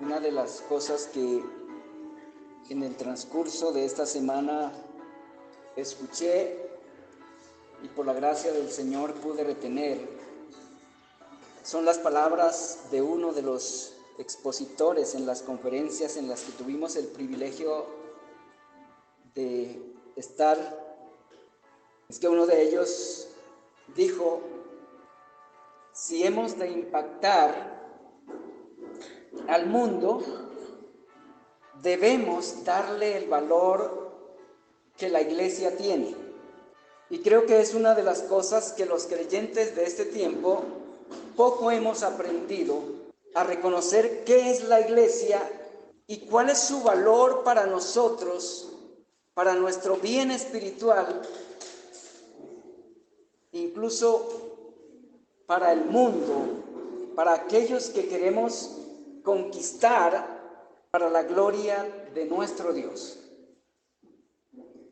Una de las cosas que en el transcurso de esta semana escuché y por la gracia del Señor pude retener son las palabras de uno de los expositores en las conferencias en las que tuvimos el privilegio de estar. Es que uno de ellos dijo: si hemos de impactar al mundo, debemos darle el valor que la iglesia tiene. Y creo que es una de las cosas que los creyentes de este tiempo poco hemos aprendido a reconocer qué es la iglesia y cuál es su valor para nosotros, para nuestro bien espiritual, incluso para el mundo, para aquellos que queremos conquistar para la gloria de nuestro Dios.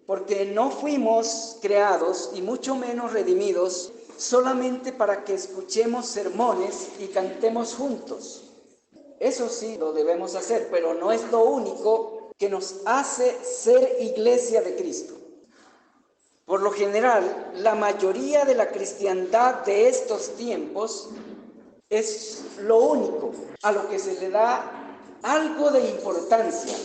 Porque no fuimos creados, y mucho menos redimidos, solamente para que escuchemos sermones y cantemos juntos. Eso sí lo debemos hacer, pero no es lo único que nos hace ser iglesia de Cristo. Por lo general, la mayoría de la cristiandad de estos tiempos es lo único a lo que se le da algo de importancia.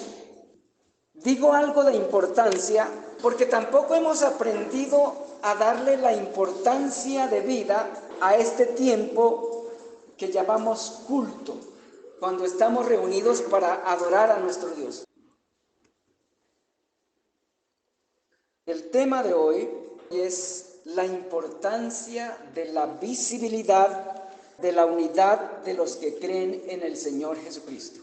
Digo algo de importancia porque tampoco hemos aprendido a darle la importancia de vida a este tiempo que llamamos culto, cuando estamos reunidos para adorar a nuestro Dios. El tema de hoy es la importancia de la visibilidad de la unidad de los que creen en el Señor Jesucristo.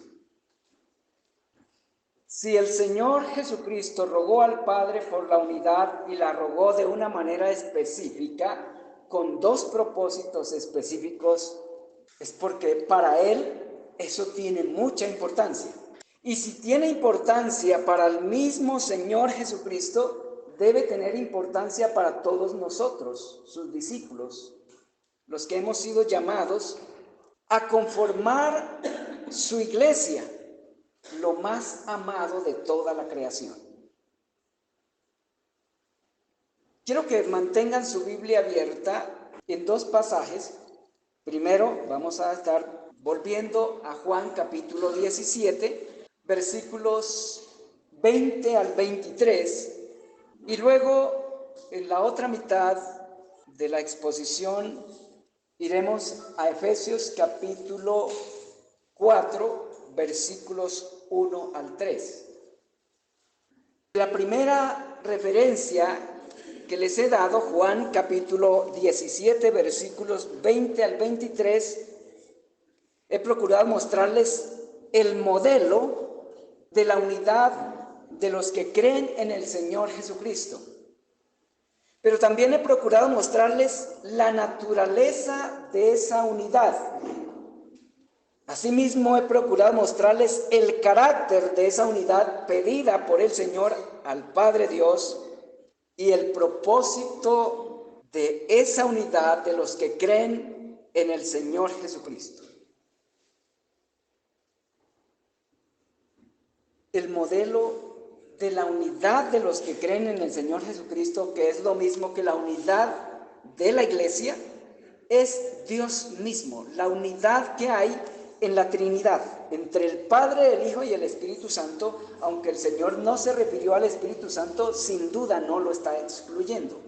Si el Señor Jesucristo rogó al Padre por la unidad y la rogó de una manera específica, con dos propósitos específicos, es porque para Él eso tiene mucha importancia. Y si tiene importancia para el mismo Señor Jesucristo, debe tener importancia para todos nosotros, sus discípulos, los que hemos sido llamados a conformar su iglesia, lo más amado de toda la creación. Quiero que mantengan su Biblia abierta en dos pasajes. Primero vamos a estar volviendo a Juan capítulo 17, versículos 20 al 23, y luego en la otra mitad de la exposición iremos a Efesios capítulo 4, versículos 1 al 3. La primera referencia que les he dado, Juan capítulo 17, versículos 20 al 23, he procurado mostrarles el modelo de la unidad de los que creen en el Señor Jesucristo. Pero también he procurado mostrarles la naturaleza de esa unidad. Asimismo, he procurado mostrarles el carácter de esa unidad pedida por el Señor al Padre Dios y el propósito de esa unidad de los que creen en el Señor Jesucristo. El modelo de la unidad de los que creen en el Señor Jesucristo, que es lo mismo que la unidad de la iglesia, es Dios mismo, la unidad que hay en la Trinidad, entre el Padre, el Hijo y el Espíritu Santo. Aunque el Señor no se refirió al Espíritu Santo, sin duda no lo está excluyendo.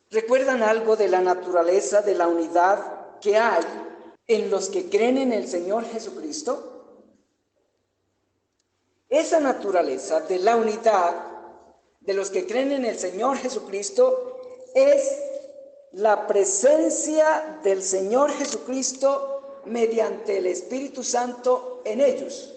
¿Recuerdan algo de la naturaleza de la unidad que hay en los que creen en el Señor Jesucristo? Esa naturaleza de la unidad de los que creen en el Señor Jesucristo es la presencia del Señor Jesucristo mediante el Espíritu Santo en ellos.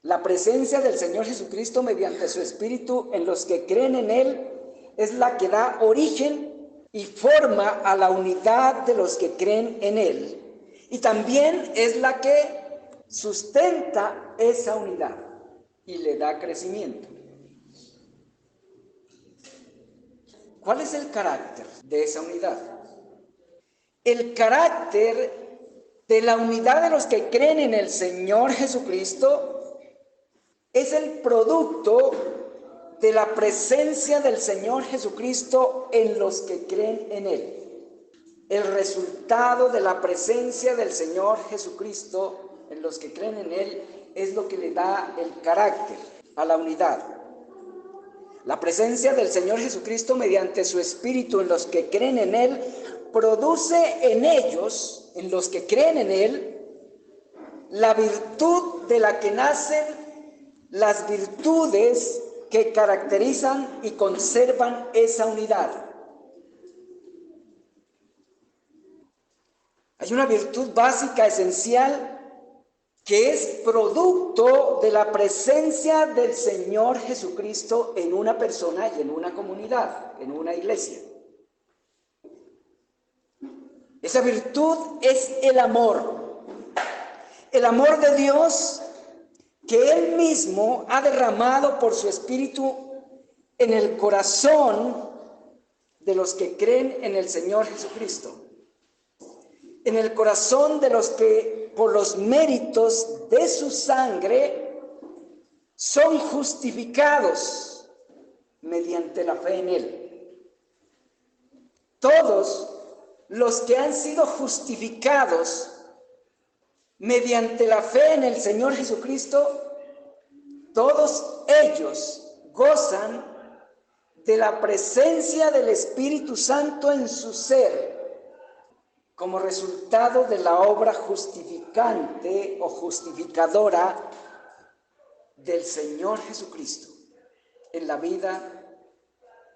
La presencia del Señor Jesucristo mediante su Espíritu en los que creen en Él es la que da origen y forma a la unidad de los que creen en Él. Y también es la que sustenta esa unidad y le da crecimiento. ¿Cuál es el carácter de esa unidad? el carácter de la unidad de los que creen en el Señor Jesucristo es el producto de la presencia del Señor Jesucristo en los que creen en Él. El resultado de la presencia del Señor Jesucristo en los que creen en Él es lo que le da el carácter a la unidad. La presencia del Señor Jesucristo mediante su Espíritu en los que creen en Él produce en ellos, en los que creen en Él, la virtud de la que nacen las virtudes que caracterizan y conservan esa unidad. Hay una virtud básica, esencial, que es producto de la presencia del Señor Jesucristo en una persona y en una comunidad, en una iglesia. Esa virtud es el amor de Dios que Él mismo ha derramado por su Espíritu en el corazón de los que creen en el Señor Jesucristo, en el corazón de los que por los méritos de su sangre son justificados mediante la fe en Él. Todos los que han sido justificados mediante la fe en el Señor Jesucristo, todos ellos gozan de la presencia del Espíritu Santo en su ser, como resultado de la obra justificante o justificadora del Señor Jesucristo en la vida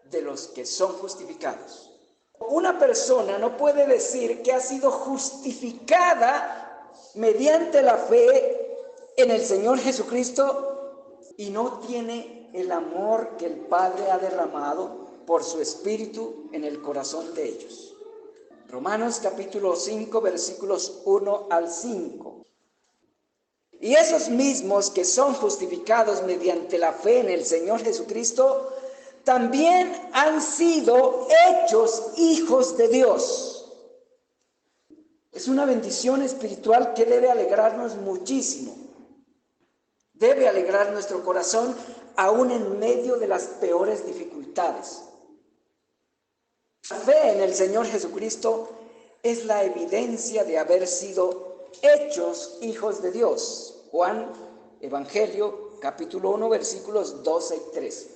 de los que son justificados. Una persona no puede decir que ha sido justificada mediante la fe en el Señor Jesucristo y no tiene el amor que el Padre ha derramado por su Espíritu en el corazón de ellos. Romanos capítulo 5, versículos 1 al 5. Y esos mismos que son justificados mediante la fe en el Señor Jesucristo, también han sido hechos hijos de Dios. Es una bendición espiritual que debe alegrarnos muchísimo. Debe alegrar nuestro corazón aún en medio de las peores dificultades. La fe en el Señor Jesucristo es la evidencia de haber sido hechos hijos de Dios. Juan, Evangelio, capítulo 1, versículos 12 y 13.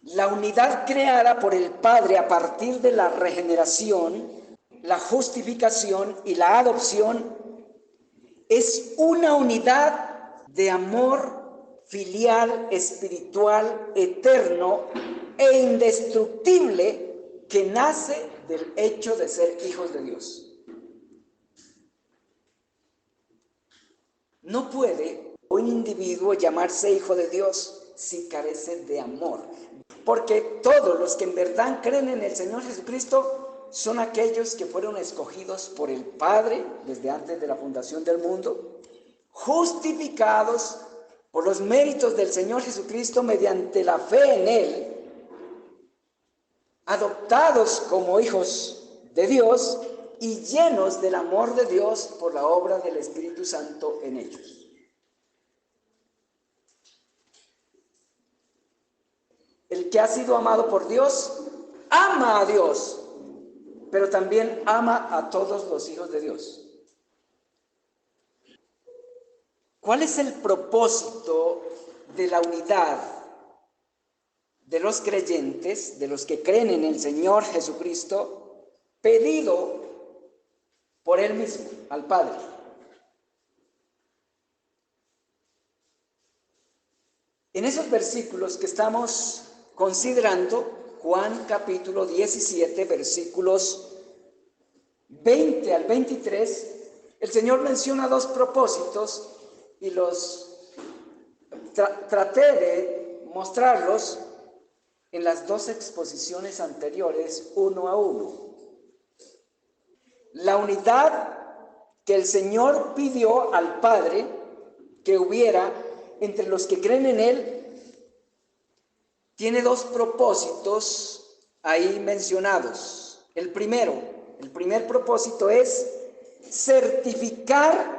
La unidad creada por el Padre a partir de la regeneración, la justificación y la adopción es una unidad de amor filial, espiritual, eterno e indestructible que nace del hecho de ser hijos de Dios. No puede un individuo llamarse hijo de Dios si carece de amor, porque todos los que en verdad creen en el Señor Jesucristo son aquellos que fueron escogidos por el Padre desde antes de la fundación del mundo, justificados por los méritos del Señor Jesucristo mediante la fe en Él, adoptados como hijos de Dios y llenos del amor de Dios por la obra del Espíritu Santo en ellos. El que ha sido amado por Dios, ama a Dios, pero también ama a todos los hijos de Dios. ¿Cuál es el propósito de la unidad de los creyentes, de los que creen en el Señor Jesucristo, pedido por Él mismo, al Padre? En esos versículos que estamos considerando, Juan capítulo 17, versículos 20 al 23, el Señor menciona dos propósitos y los traté de mostrarlos en las dos exposiciones anteriores, uno a uno. La unidad que el Señor pidió al Padre que hubiera entre los que creen en Él tiene dos propósitos ahí mencionados. El primero, El primer propósito es certificar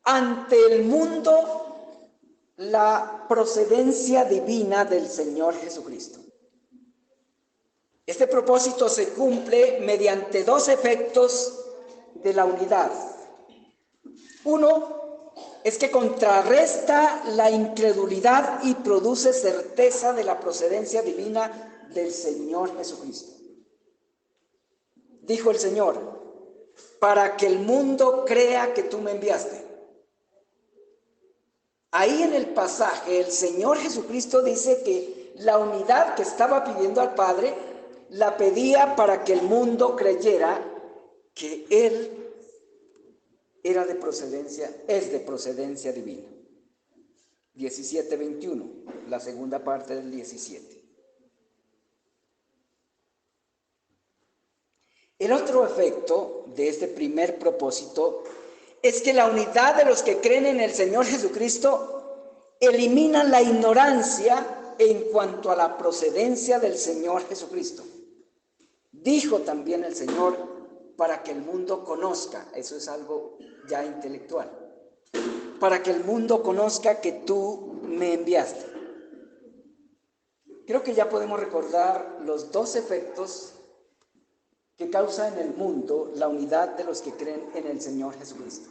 ante el mundo la procedencia divina del Señor Jesucristo. Este propósito se cumple mediante dos efectos de la unidad. Uno es que contrarresta la incredulidad y produce certeza de la procedencia divina del Señor Jesucristo. Dijo el Señor, para que el mundo crea que tú me enviaste. Ahí en el pasaje el Señor Jesucristo dice que la unidad que estaba pidiendo al Padre la pedía para que el mundo creyera que Él es de procedencia divina. 17:21, la segunda parte del 17. El otro efecto de este primer propósito es que la unidad de los que creen en el Señor Jesucristo elimina la ignorancia en cuanto a la procedencia del Señor Jesucristo. Dijo también el Señor, para que el mundo conozca, eso es algo ya intelectual, para que el mundo conozca que tú me enviaste. Creo que ya podemos recordar los dos efectos que causa en el mundo la unidad de los que creen en el Señor Jesucristo.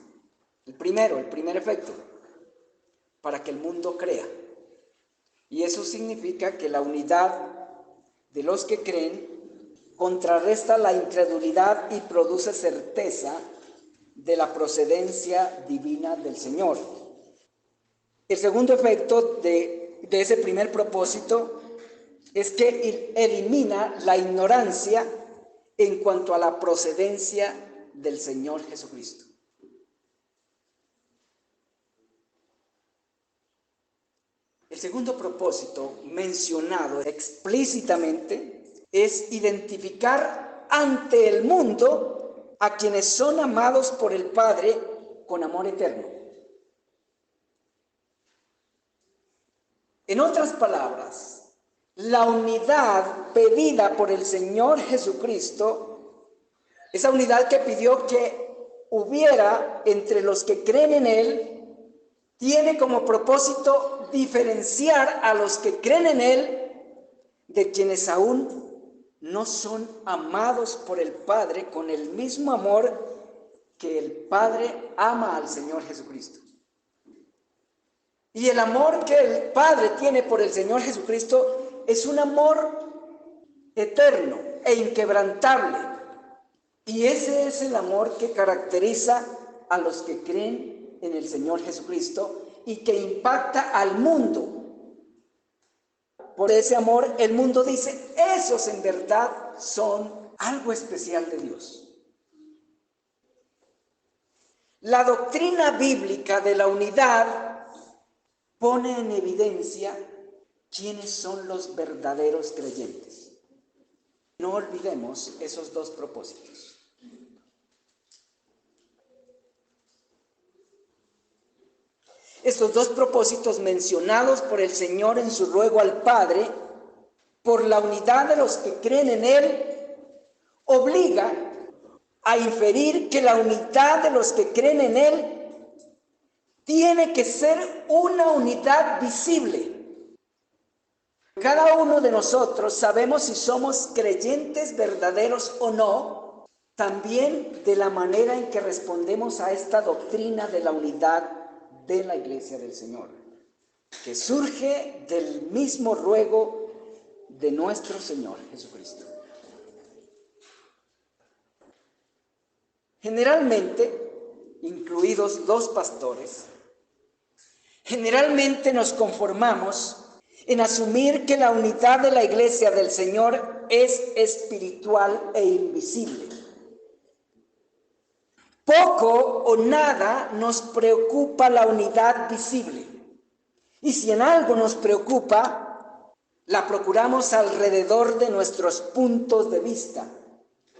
El primer efecto, para que el mundo crea. Y eso significa que la unidad de los que creen contrarresta la incredulidad y produce certeza de la procedencia divina del Señor. El segundo efecto de ese primer propósito es que elimina la ignorancia en cuanto a la procedencia del Señor Jesucristo. El segundo propósito mencionado explícitamente es identificar ante el mundo a quienes son amados por el Padre con amor eterno. En otras palabras, la unidad pedida por el Señor Jesucristo, esa unidad que pidió que hubiera entre los que creen en Él, tiene como propósito diferenciar a los que creen en Él de quienes aún no son amados por el Padre con el mismo amor que el Padre ama al Señor Jesucristo. Y el amor que el Padre tiene por el Señor Jesucristo es un amor eterno e inquebrantable. Y ese es el amor que caracteriza a los que creen en el Señor Jesucristo y que impacta al mundo. Por ese amor el mundo dice, esos en verdad son algo especial de Dios. La doctrina bíblica de la unidad pone en evidencia quiénes son los verdaderos creyentes. No olvidemos esos dos propósitos. Estos dos propósitos mencionados por el Señor en su ruego al Padre, por la unidad de los que creen en Él, obliga a inferir que la unidad de los que creen en Él tiene que ser una unidad visible. Cada uno de nosotros sabemos si somos creyentes verdaderos o no, también de la manera en que respondemos a esta doctrina de la unidad de la Iglesia del Señor, que surge del mismo ruego de nuestro Señor Jesucristo. Generalmente, incluidos los pastores, generalmente nos conformamos en asumir que la unidad de la Iglesia del Señor es espiritual e invisible. Poco o nada nos preocupa la unidad visible. Y si en algo nos preocupa, la procuramos alrededor de nuestros puntos de vista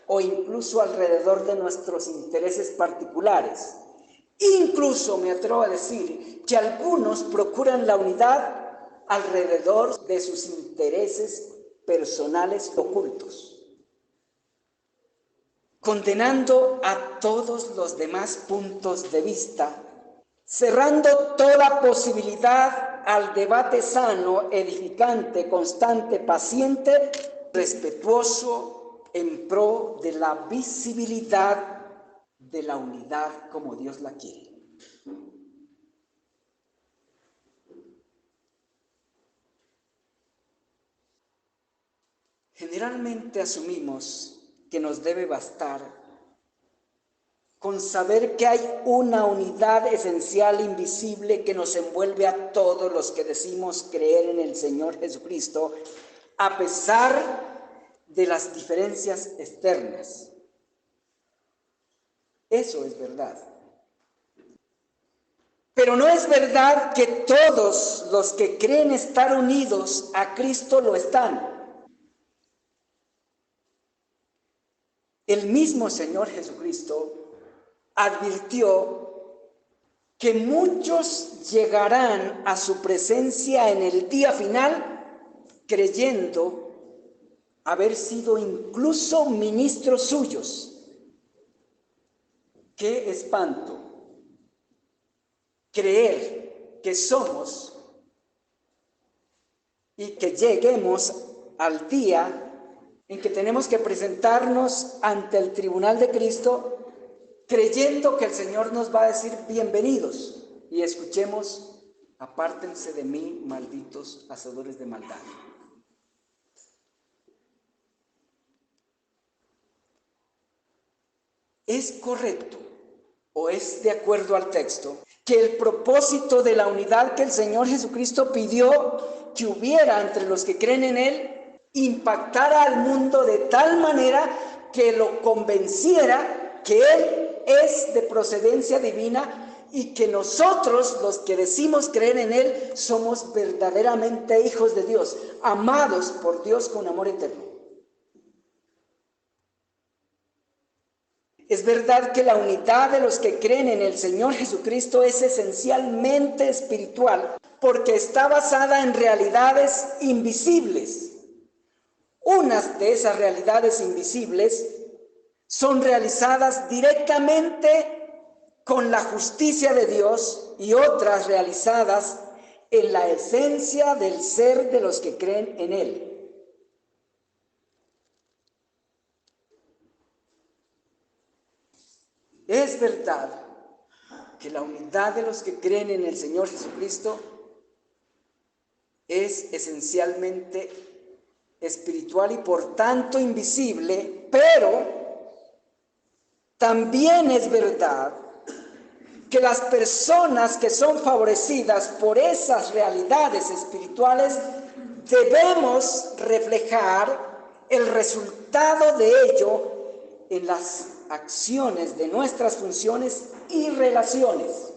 o incluso alrededor de nuestros intereses particulares. Incluso me atrevo a decir que algunos procuran la unidad alrededor de sus intereses personales ocultos. condenando a todos los demás puntos de vista, cerrando toda posibilidad al debate sano, edificante, constante, paciente, respetuoso, en pro de la visibilidad de la unidad como Dios la quiere. Generalmente asumimos que nos debe bastar con saber que hay una unidad esencial invisible que nos envuelve a todos los que decimos creer en el Señor Jesucristo, a pesar de las diferencias externas. Eso es verdad. Pero no es verdad que todos los que creen estar unidos a Cristo lo están. El mismo Señor Jesucristo advirtió que muchos llegarán a su presencia en el día final creyendo haber sido incluso ministros suyos. ¡Qué espanto! Creer que somos y que lleguemos al día en que tenemos que presentarnos ante el tribunal de Cristo, creyendo que el Señor nos va a decir bienvenidos, y escuchemos: apártense de mí, malditos hacedores de maldad. ¿Es correcto o es de acuerdo al texto que el propósito de la unidad que el Señor Jesucristo pidió que hubiera entre los que creen en Él impactara al mundo de tal manera que lo convenciera que Él es de procedencia divina y que nosotros, los que decimos creer en Él, somos verdaderamente hijos de Dios, amados por Dios con amor eterno? Es verdad que la unidad de los que creen en el Señor Jesucristo es esencialmente espiritual, porque está basada en realidades invisibles. Unas de esas realidades invisibles son realizadas directamente con la justicia de Dios y otras realizadas en la esencia del ser de los que creen en Él. Es verdad que la unidad de los que creen en el Señor Jesucristo es esencialmente espiritual y por tanto invisible, pero también es verdad que las personas que son favorecidas por esas realidades espirituales debemos reflejar el resultado de ello en las acciones de nuestras funciones y relaciones.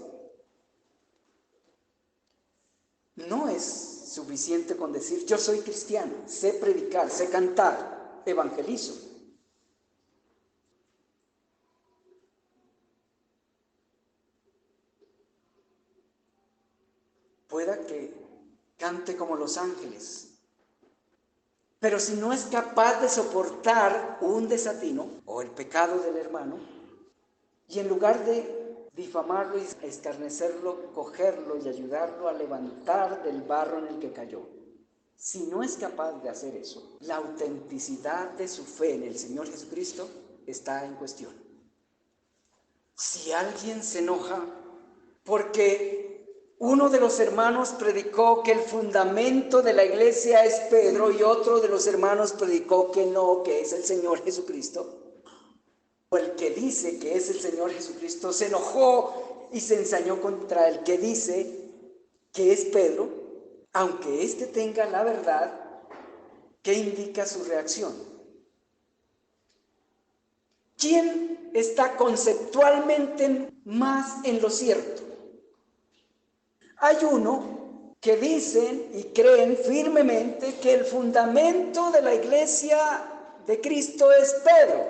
No es suficiente con decir yo soy cristiano, sé predicar, sé cantar, evangelizo. Pueda que cante como los ángeles, pero si no es capaz de soportar un desatino o el pecado del hermano, y en lugar de difamarlo y escarnecerlo, cogerlo y ayudarlo a levantar del barro en el que cayó, si no es capaz de hacer eso, la autenticidad de su fe en el Señor Jesucristo está en cuestión. Si alguien se enoja porque uno de los hermanos predicó que el fundamento de la iglesia es Pedro y otro de los hermanos predicó que no, que es el Señor Jesucristo, o el que dice que es el Señor Jesucristo se enojó y se ensañó contra el que dice que es Pedro, aunque éste tenga la verdad, ¿qué indica su reacción? ¿Quién está conceptualmente más en lo cierto? Hay uno que dicen y creen firmemente que el fundamento de la iglesia de Cristo es Pedro.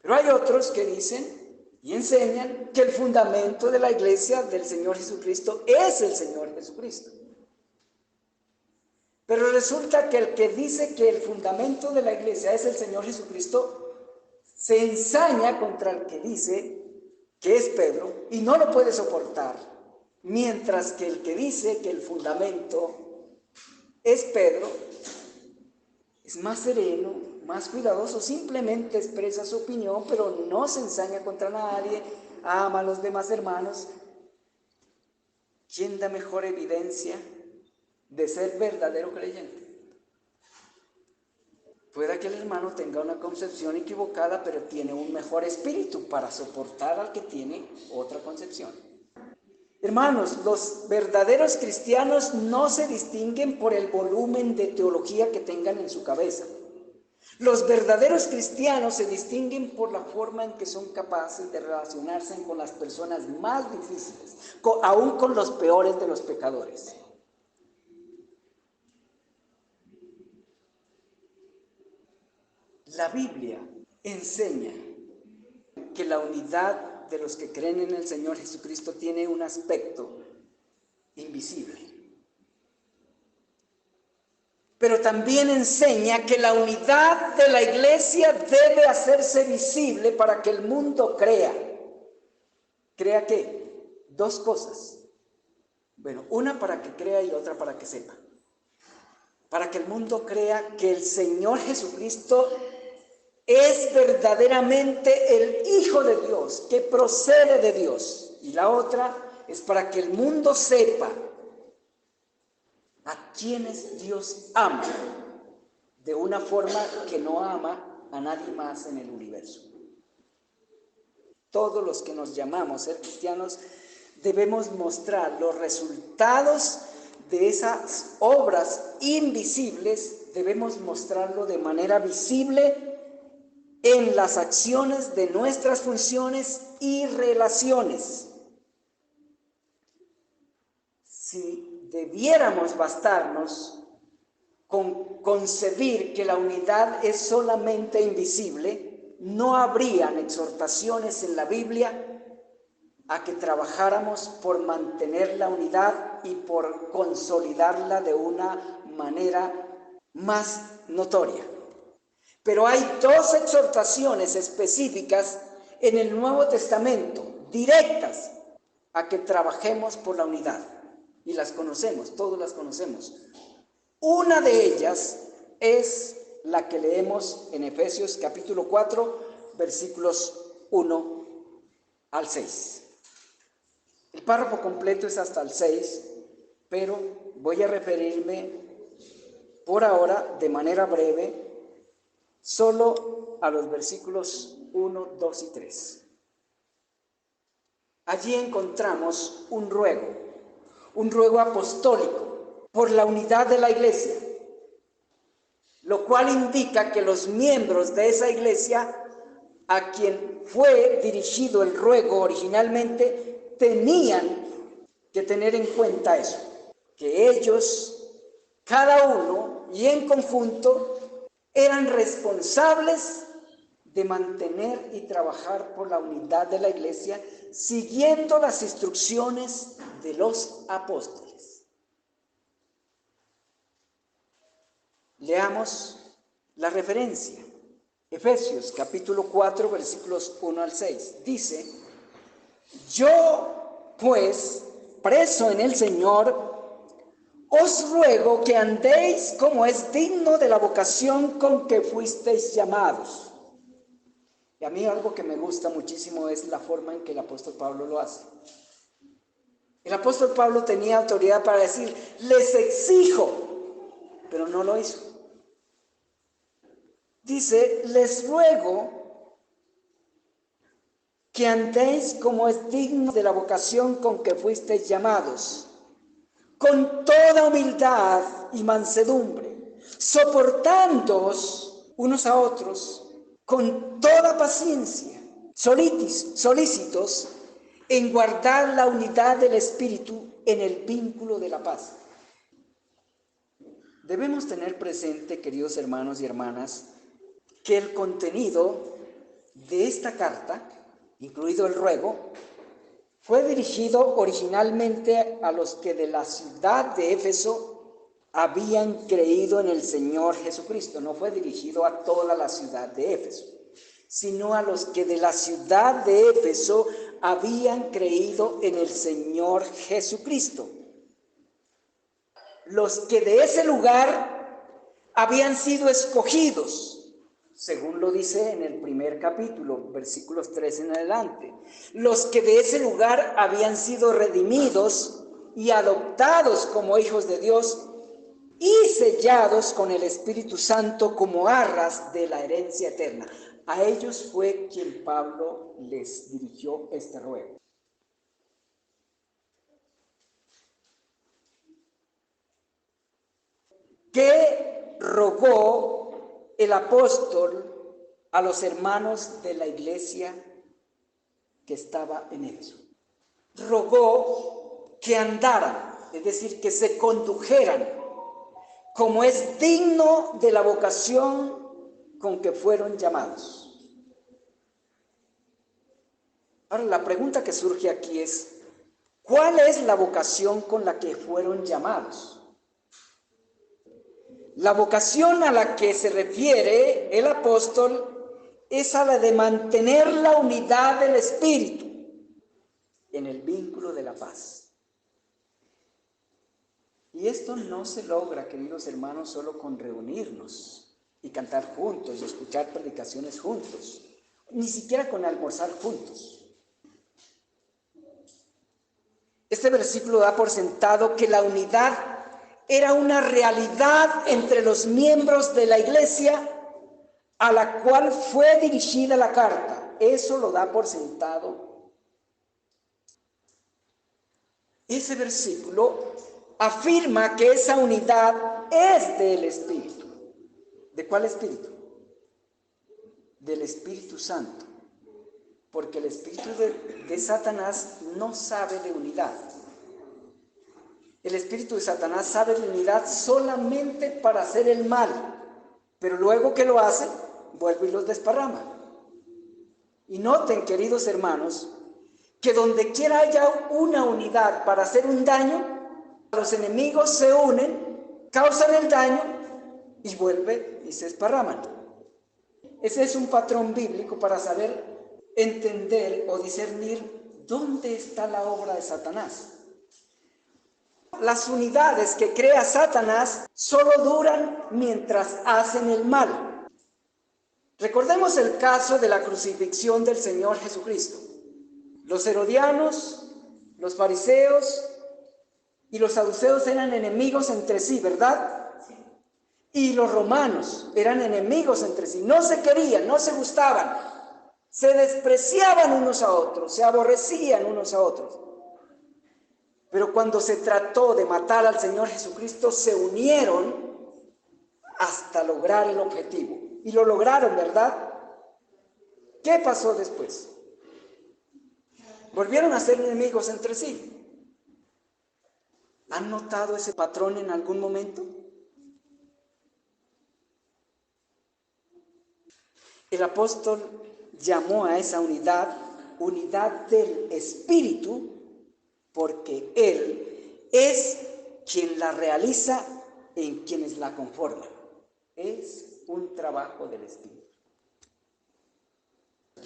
Pero hay otros que dicen y enseñan que el fundamento de la iglesia del Señor Jesucristo es el Señor Jesucristo. Pero resulta que el que dice que el fundamento de la iglesia es el Señor Jesucristo, se ensaña contra el que dice que es Pedro y no lo puede soportar, mientras que el que dice que el fundamento es Pedro es más sereno, más cuidadoso, simplemente expresa su opinión, pero no se ensaña contra nadie, ama a los demás hermanos. ¿Quién da mejor evidencia de ser verdadero creyente? Puede que el hermano tenga una concepción equivocada, pero tiene un mejor espíritu para soportar al que tiene otra concepción. Hermanos, los verdaderos cristianos no se distinguen por el volumen de teología que tengan en su cabeza. Los verdaderos cristianos se distinguen por la forma en que son capaces de relacionarse con las personas más difíciles, aún con los peores de los pecadores. La Biblia enseña que la unidad de los que creen en el Señor Jesucristo tiene un aspecto invisible. Pero también enseña que la unidad de la iglesia debe hacerse visible para que el mundo crea. ¿Crea qué? Dos cosas. Bueno, una para que crea y otra para que sepa. Para que el mundo crea que el Señor Jesucristo es verdaderamente el Hijo de Dios, que procede de Dios. Y la otra es para que el mundo sepa a quienes Dios ama de una forma que no ama a nadie más en el universo. Todos los que nos llamamos ser cristianos debemos mostrar los resultados de esas obras invisibles, debemos mostrarlo de manera visible en las acciones de nuestras funciones y relaciones. Si debiéramos bastarnos con concebir que la unidad es solamente invisible, no habrían exhortaciones en la Biblia a que trabajáramos por mantener la unidad y por consolidarla de una manera más notoria. Pero hay dos exhortaciones específicas en el Nuevo Testamento, directas, a que trabajemos por la unidad. Y las conocemos, todos las conocemos. Una de ellas es la que leemos en Efesios capítulo 4, versículos 1 al 6. El párrafo completo es hasta el 6, pero voy a referirme por ahora de manera breve solo a los versículos 1, 2 y 3. Allí encontramos un ruego apostólico por la unidad de la iglesia, lo cual indica que los miembros de esa iglesia, a quien fue dirigido el ruego originalmente, tenían que tener en cuenta eso, que ellos, cada uno y en conjunto, eran responsables de mantener y trabajar por la unidad de la iglesia, siguiendo las instrucciones de los apóstoles. Leamos la referencia. Efesios capítulo 4, versículos 1 al 6. Dice: yo, pues, preso en el Señor, os ruego que andéis como es digno de la vocación con que fuisteis llamados. Y a mí algo que me gusta muchísimo es la forma en que el apóstol Pablo lo hace. El apóstol Pablo tenía autoridad para decir, les exijo, pero no lo hizo. Dice, les ruego que andéis como es digno de la vocación con que fuisteis llamados, con toda humildad y mansedumbre, soportándoos unos a otros, con toda paciencia, solícitos en guardar la unidad del Espíritu en el vínculo de la paz. Debemos tener presente, queridos hermanos y hermanas, que el contenido de esta carta, incluido el ruego, fue dirigido originalmente a los que de la ciudad de Éfeso habían creído en el Señor Jesucristo. No fue dirigido a toda la ciudad de Éfeso, sino a los que de la ciudad de Éfeso habían creído en el Señor Jesucristo. Los que de ese lugar habían sido escogidos, según lo dice en el primer capítulo, versículos 3 en adelante. Los que de ese lugar habían sido redimidos y adoptados como hijos de Dios y sellados con el Espíritu Santo como arras de la herencia eterna. A ellos fue quien Pablo les dirigió este ruego. ¿Qué rogó el apóstol a los hermanos de la iglesia que estaba en Éfeso? Rogó que andaran, es decir, que se condujeran como es digno de la vocación con que fueron llamados. Ahora, la pregunta que surge aquí es, ¿cuál es la vocación con la que fueron llamados? La vocación a la que se refiere el apóstol es a la de mantener la unidad del Espíritu en el vínculo de la paz. Y esto no se logra, queridos hermanos, solo con reunirnos y cantar juntos y escuchar predicaciones juntos, ni siquiera con almorzar juntos. Este versículo da por sentado que la unidad era una realidad entre los miembros de la iglesia a la cual fue dirigida la carta. Eso lo da por sentado. Ese versículo afirma que esa unidad es del Espíritu. ¿De cuál Espíritu? Del Espíritu Santo. Porque el espíritu de Satanás no sabe de unidad. El espíritu de Satanás sabe de unidad solamente para hacer el mal, pero luego que lo hace, vuelve y los desparrama. Y noten, queridos hermanos, que donde quiera haya una unidad para hacer un daño, los enemigos se unen, causan el daño y vuelven y se desparraman. Ese es un patrón bíblico para saber entender o discernir dónde está la obra de Satanás. Las unidades que crea Satanás solo duran mientras hacen el mal. Recordemos el caso de la crucifixión del Señor Jesucristo. Los herodianos, los fariseos y los saduceos eran enemigos entre sí, ¿verdad? Y los romanos eran enemigos entre sí. No se querían, no se gustaban. Se despreciaban unos a otros, se aborrecían unos a otros. Pero cuando se trató de matar al Señor Jesucristo, se unieron hasta lograr el objetivo. Y lo lograron, ¿verdad? ¿Qué pasó después? Volvieron a ser enemigos entre sí. ¿Han notado ese patrón en algún momento? El apóstol llamó a esa unidad del Espíritu, porque Él es quien la realiza en quienes la conforman. Es un trabajo del Espíritu.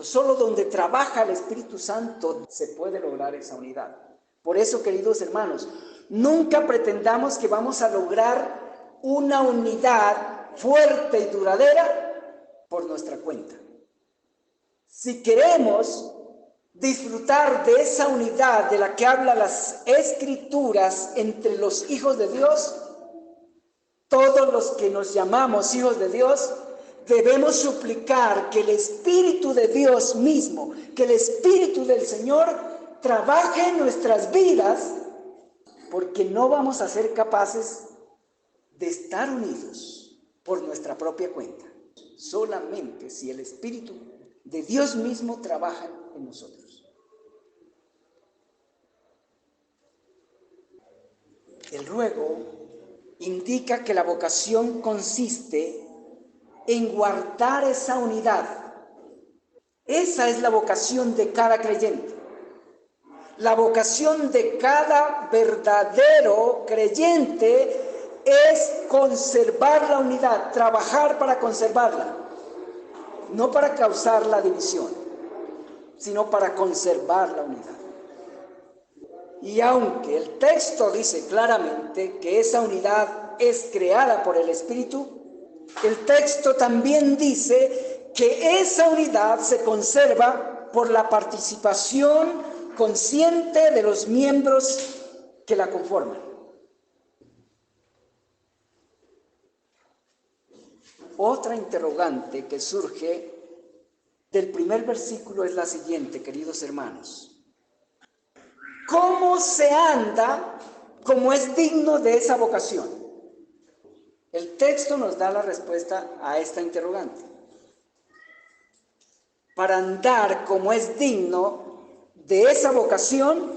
Solo donde trabaja el Espíritu Santo se puede lograr esa unidad. Por eso, queridos hermanos, nunca pretendamos que vamos a lograr una unidad fuerte y duradera por nuestra cuenta. Si queremos disfrutar de esa unidad de la que hablan las Escrituras entre los hijos de Dios, todos los que nos llamamos hijos de Dios, debemos suplicar que el Espíritu de Dios mismo, que el Espíritu del Señor trabaje en nuestras vidas, porque no vamos a ser capaces de estar unidos por nuestra propia cuenta, solamente si el Espíritu de Dios mismo trabaja en nosotros. El ruego indica que la vocación consiste en guardar esa unidad. Esa es la vocación de cada creyente. La vocación de cada verdadero creyente es conservar la unidad, trabajar para conservarla, no para causar la división, sino para conservar la unidad. Y aunque el texto dice claramente que esa unidad es creada por el Espíritu, el texto también dice que esa unidad se conserva por la participación consciente de los miembros que la conforman. Otra interrogante que surge del primer versículo es la siguiente, queridos hermanos. ¿Cómo se anda como es digno de esa vocación? El texto nos da la respuesta a esta interrogante. Para andar como es digno de esa vocación,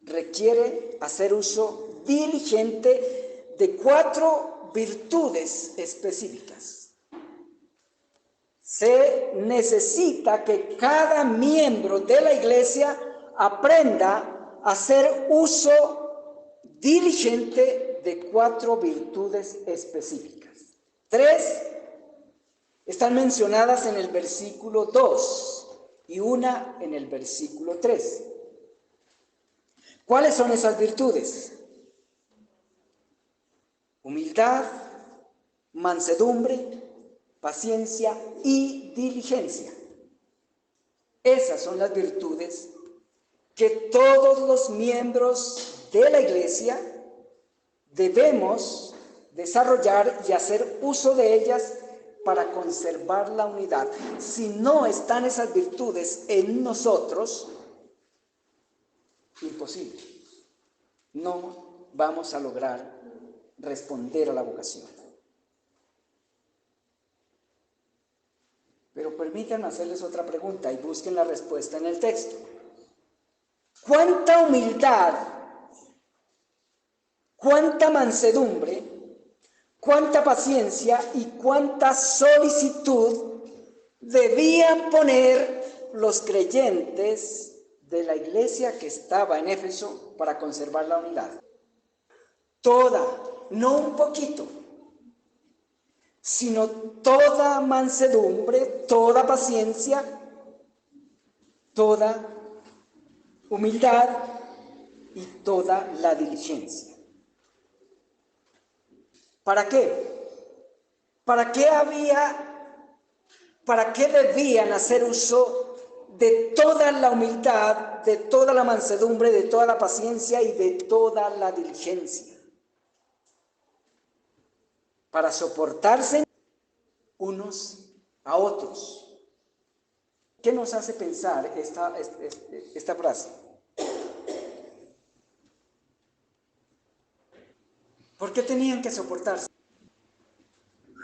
requiere hacer uso diligente de 4 virtudes específicas. Se necesita que cada miembro de la iglesia aprenda a hacer uso diligente de 4 virtudes específicas. 3 están mencionadas en el versículo 2 y una en el versículo 3. ¿Cuáles son esas virtudes? Humildad, mansedumbre, paciencia y diligencia. Esas son las virtudes que todos los miembros de la iglesia debemos desarrollar y hacer uso de ellas para conservar la unidad. Si no están esas virtudes en nosotros, imposible. No vamos a lograr responder a la vocación. Pero permítanme hacerles otra pregunta y busquen la respuesta en el texto. ¿Cuánta humildad, cuánta mansedumbre, cuánta paciencia y cuánta solicitud debían poner los creyentes de la iglesia que estaba en Éfeso para conservar la unidad? Toda, no un poquito, sino toda mansedumbre, toda paciencia, toda humildad y toda la diligencia. ¿Para qué? ¿Para qué debían hacer uso de toda la humildad, de toda la mansedumbre, de toda la paciencia y de toda la diligencia? Para soportarse unos a otros. ¿Qué nos hace pensar esta frase? ¿Por qué tenían que soportarse?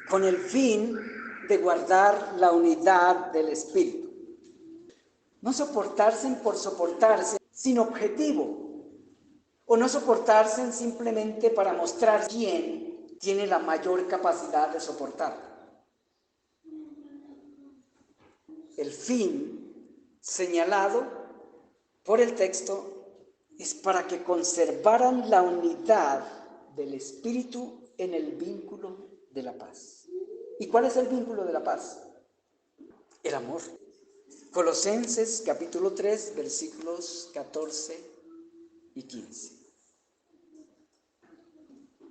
Con el fin de guardar la unidad del espíritu. No soportarse por soportarse sin objetivo, o no soportarse simplemente para mostrar quién tiene la mayor capacidad de soportar. El fin señalado por el texto es para que conservaran la unidad del espíritu en el vínculo de la paz. ¿Y cuál es el vínculo de la paz? El amor. Colosenses capítulo 3, versículos 14 y 15.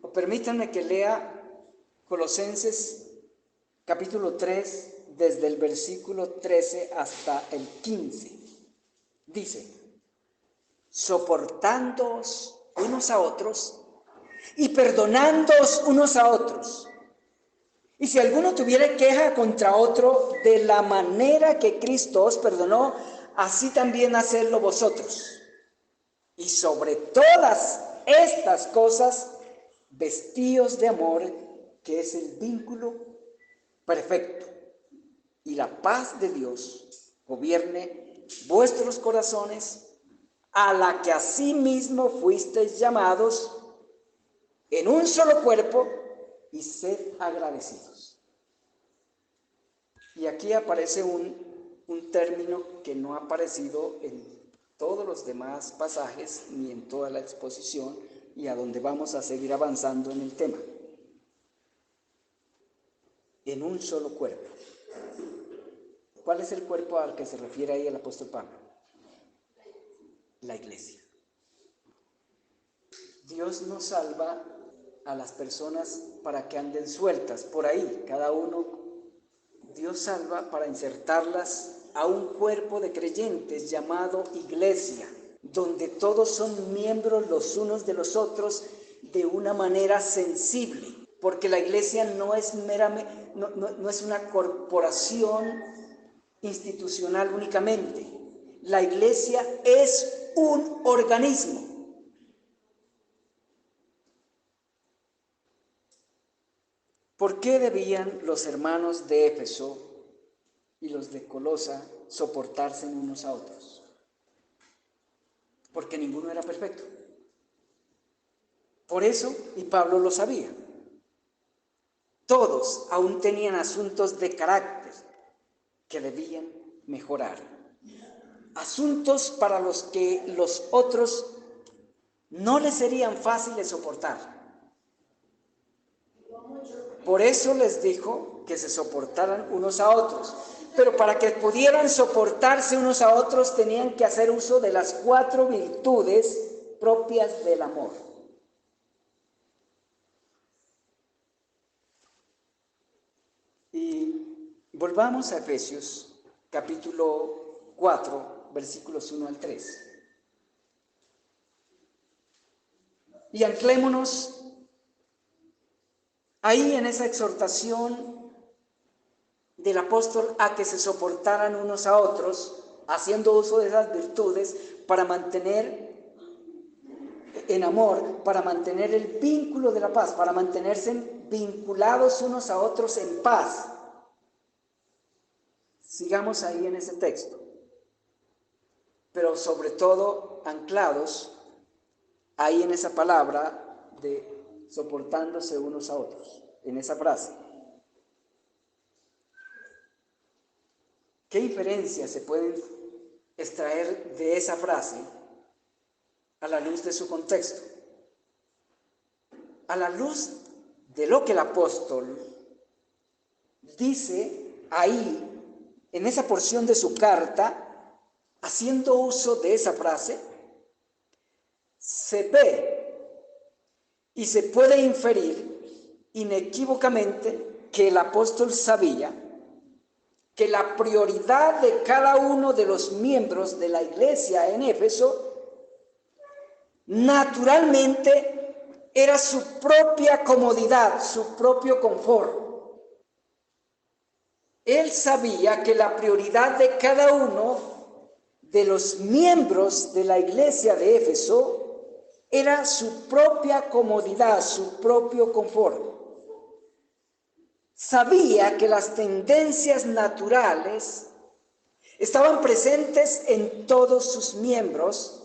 O permítanme que lea Colosenses capítulo 3 desde el versículo 13 hasta el 15. Dice: soportándoos unos a otros y perdonándoos unos a otros. Y si alguno tuviera queja contra otro, de la manera que Cristo os perdonó, así también hacedlo vosotros. Y sobre todas estas cosas, vestíos de amor, que es el vínculo perfecto. Y la paz de Dios gobierne vuestros corazones, a la que asimismo fuisteis llamados en un solo cuerpo, y sed agradecidos. Y aquí aparece un término que no ha aparecido en todos los demás pasajes ni en toda la exposición, y a donde vamos a seguir avanzando en el tema. en un solo cuerpo. ¿Cuál es el cuerpo al que se refiere ahí el apóstol Pablo? La iglesia. Dios no salva a las personas para que anden sueltas por ahí, cada uno. Dios salva para insertarlas a un cuerpo de creyentes llamado iglesia, donde todos son miembros los unos de los otros de una manera sensible, porque la iglesia no es meramente, no es una corporación institucional únicamente. La iglesia es un organismo. ¿Por qué debían los hermanos de Éfeso y los de Colosa soportarse unos a otros? Porque ninguno era perfecto. Por eso, y Pablo lo sabía, todos aún tenían asuntos de carácter que debían mejorar. Asuntos para los que los otros no les serían fáciles soportar. Por eso les dijo que se soportaran unos a otros. Pero para que pudieran soportarse unos a otros tenían que hacer uso de las 4 virtudes propias del amor. Y volvamos a Efesios capítulo 4, versículos 1 al 3. Y anclémonos ahí en esa exhortación del apóstol a que se soportaran unos a otros, haciendo uso de esas virtudes para mantener en amor, para mantener el vínculo de la paz, para mantenerse vinculados unos a otros en paz. Sigamos ahí en ese texto, pero sobre todo anclados ahí en esa palabra de soportándose unos a otros, en esa frase. ¿Qué inferencias se pueden extraer de esa frase a la luz de su contexto? A la luz de lo que el apóstol dice ahí, en esa porción de su carta, haciendo uso de esa frase, se ve y se puede inferir inequívocamente que el apóstol sabía que la prioridad de cada uno de los miembros de la iglesia en Éfeso naturalmente era su propia comodidad, su propio confort. Él sabía que la prioridad de cada uno de los miembros de la iglesia de Éfeso era su propia comodidad, su propio confort. Sabía que las tendencias naturales estaban presentes en todos sus miembros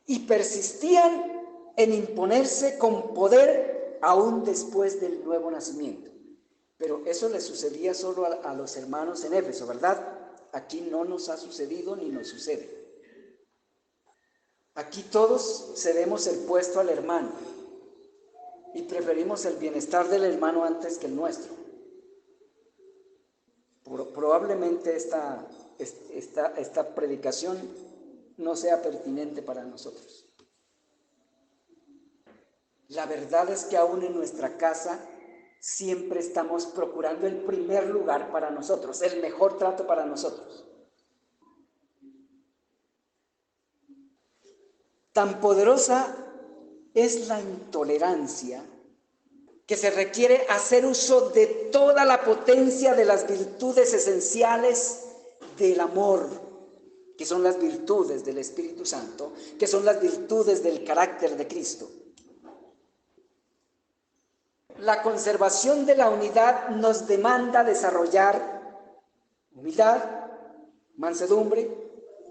y persistían en imponerse con poder aún después del nuevo nacimiento. Pero eso le sucedía solo a los hermanos en Éfeso, ¿verdad? Aquí no nos ha sucedido ni nos sucede. Aquí todos cedemos el puesto al hermano y preferimos el bienestar del hermano antes que el nuestro. Probablemente esta predicación no sea pertinente para nosotros. La verdad es que aún en nuestra casa siempre estamos procurando el primer lugar para nosotros, el mejor trato para nosotros. Tan poderosa es la intolerancia que se requiere hacer uso de toda la potencia de las virtudes esenciales del amor, que son las virtudes del Espíritu Santo, que son las virtudes del carácter de Cristo. La conservación de la unidad nos demanda desarrollar humildad, mansedumbre,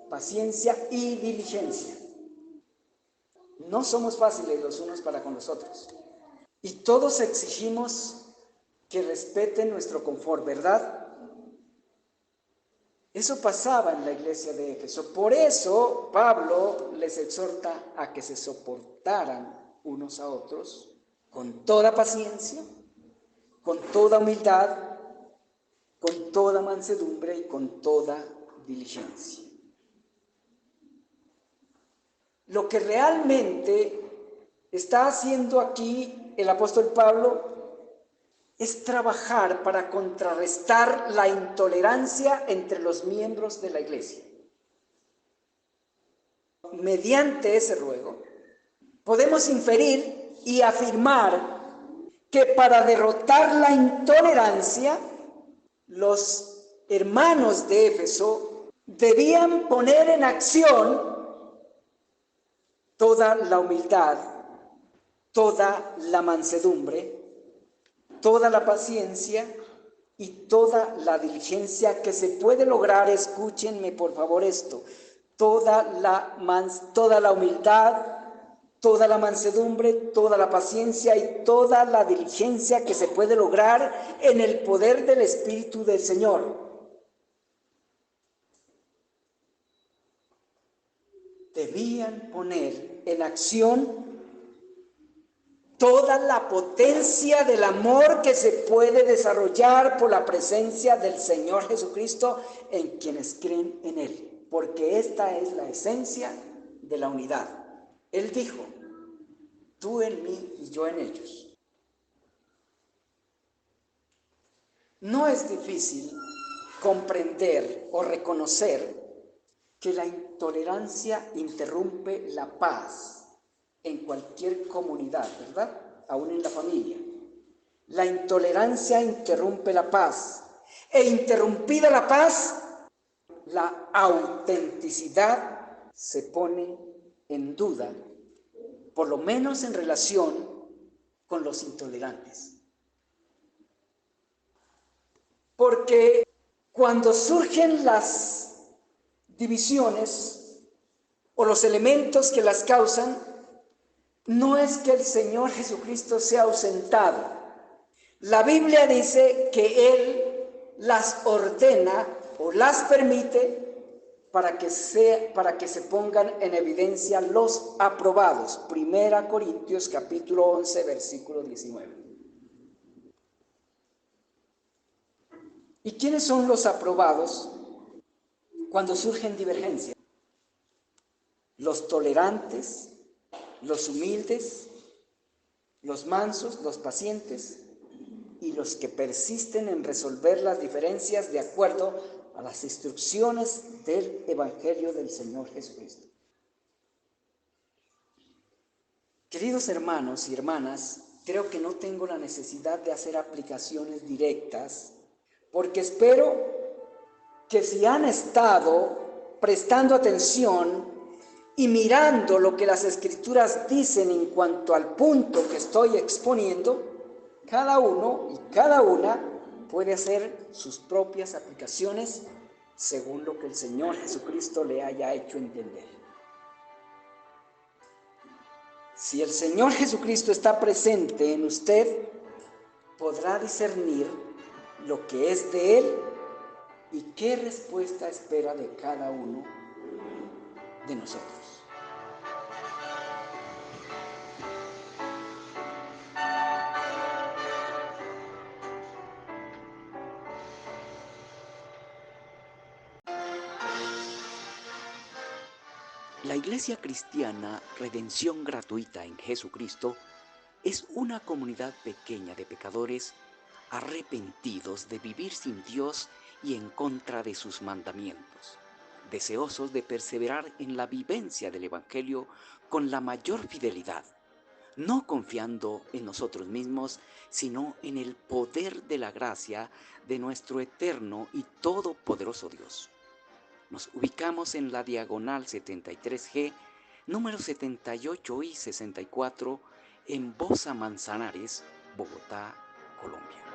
paciencia y diligencia. No somos fáciles los unos para con los otros. Y todos exigimos que respeten nuestro confort, ¿verdad? Eso pasaba en la iglesia de Éfeso. Por eso Pablo les exhorta a que se soportaran unos a otros con toda paciencia, con toda humildad con toda mansedumbre y con toda diligencia. Lo que realmente está haciendo aquí el apóstol Pablo es trabajar para contrarrestar la intolerancia entre los miembros de la iglesia. Mediante ese ruego, podemos inferir y afirmar que para derrotar la intolerancia, los hermanos de Éfeso debían poner en acción toda la humildad, toda la mansedumbre, toda la paciencia y toda la diligencia que se puede lograr. Escúchenme por favor esto: toda la humildad, toda la mansedumbre, toda la paciencia y toda la diligencia que se puede lograr en el poder del Espíritu del Señor. Debían poner en acción toda la potencia del amor que se puede desarrollar por la presencia del Señor Jesucristo en quienes creen en Él, porque esta es la esencia de la unidad. Él dijo: tú en mí y yo en ellos. No es difícil comprender o reconocer que la intolerancia interrumpe la paz en cualquier comunidad, ¿verdad? Aún en la familia. La intolerancia interrumpe la paz. E interrumpida la paz, la autenticidad se pone en duda, por lo menos en relación con los intolerantes. Porque cuando surgen las divisiones o los elementos que las causan, no es que el Señor Jesucristo sea ausentado. La Biblia dice que Él las ordena o las permite para que se pongan en evidencia los aprobados. 1 Corintios capítulo 11, versículo 19. ¿Y quiénes son los aprobados cuando surgen divergencias? Los tolerantes, los humildes, los mansos, los pacientes y los que persisten en resolver las diferencias de acuerdo a las instrucciones del Evangelio del Señor Jesucristo. Queridos hermanos y hermanas, creo que no tengo la necesidad de hacer aplicaciones directas, porque espero que si han estado prestando atención y mirando lo que las Escrituras dicen en cuanto al punto que estoy exponiendo, cada uno y cada una puede hacer sus propias aplicaciones según lo que el Señor Jesucristo le haya hecho entender. Si el Señor Jesucristo está presente en usted, podrá discernir lo que es de Él y qué respuesta espera de cada uno de nosotros. La Iglesia Cristiana Redención Gratuita en Jesucristo es una comunidad pequeña de pecadores arrepentidos de vivir sin Dios y en contra de sus mandamientos, deseosos de perseverar en la vivencia del Evangelio con la mayor fidelidad, no confiando en nosotros mismos, sino en el poder de la gracia de nuestro eterno y todopoderoso Dios. Nos ubicamos en la diagonal 73G, números 78 y 64, en Bosa Manzanares, Bogotá, Colombia.